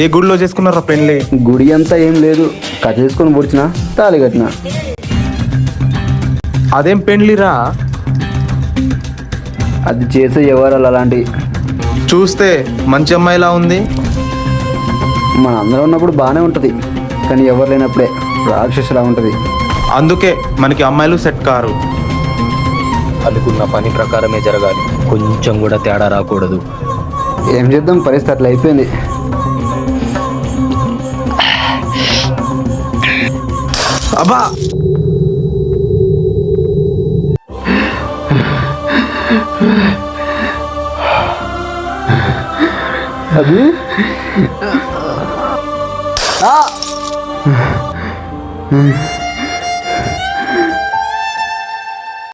ఏ గుడిలో చేసుకున్నారా పెళ్లి? గుడి అంతా ఏం లేదు, కట్టేసుకొని పొడిచిన తాళి కట్టిన. అదేం పెళ్లిరా? అది చేసే వ్యవహారాలు అలాంటి. చూస్తే మంచి అమ్మాయిలా ఉంది. మన అందరం ఉన్నప్పుడు బాగానే ఉంటుంది, కానీ ఎవరు లేనప్పుడే రాక్షసులా ఉంటుంది. అందుకే మనకి అమ్మాయిలు సెట్ కారు. అనుకున్న పని ప్రకారమే జరగాలి, కొంచెం కూడా తేడా రాకూడదు. ఏం చేద్దాం, పరిస్థితి అట్లా అయిపోయింది. అబ్బా అది